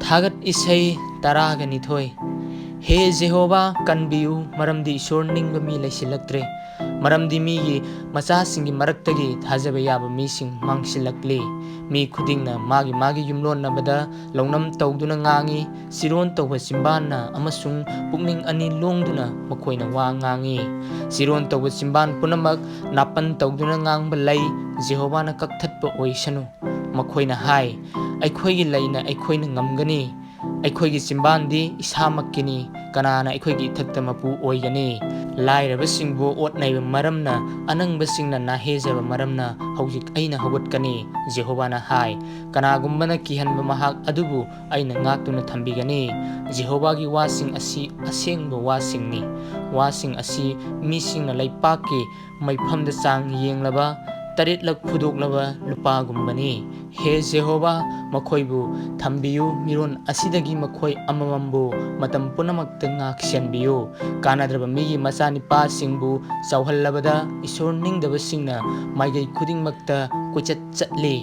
थागत इसई तरागा निथोय हे जेहोवा कनबियु मरमदी ईश्वर निंगबा मी लैसिलक्त्रे मरमदी मीगी मचासिंगी मरक्तगी थाजबा याबा मीसिंग मांगसिलक्ली मी खुदिंगना मागी मागी युमलोनबदा लौनम तौदुना ngangi सिरोन तौबा सिम्बानना अमसुंग पुकनिंग अनि लोंगदुना मखोइना वा ngangi सिरोन तौबा सिम्बान पुनमक नापन तौदुना nganगबा लै जेहोवाना कक्थत्पा ओइसनु मखोइना हाय अखोइगी लैना अखोइना ngamgani अखोइगी सिम्बानदी इसामक्किनी कनाना अखोइगी इथक्ता मपु ओइगनी लाइरबसिंगबु ओटनाइबा मरमना अनंगबसिंगना नाहेजबा मरमना हौजिक अइना हौगतकनी जेहोवाना हाय कनागुम्बना किहनबा महाक अदुबु अइना ngaktuna थंबिगनी जेहोवागी वासिंग असि असेंगबा वासिंगनी वासिंग असि मीसिंगना लैपाकि मैफमदा चांग येंगलबा तरेटलक फुदोकलबा लुपागुम्बनी हे जेहोवा मखोइबु थंबियु मिरोन असिदगी मखोइ अमममबु मतम पुनमक्ता ngakshenbiyu कानाद्रबा मीगी मचानिपासिंगबु चावहल्लबदा ईश्वर निंगदबसिंगना माइगै खुदिंगमक्ता कोइचत चटली।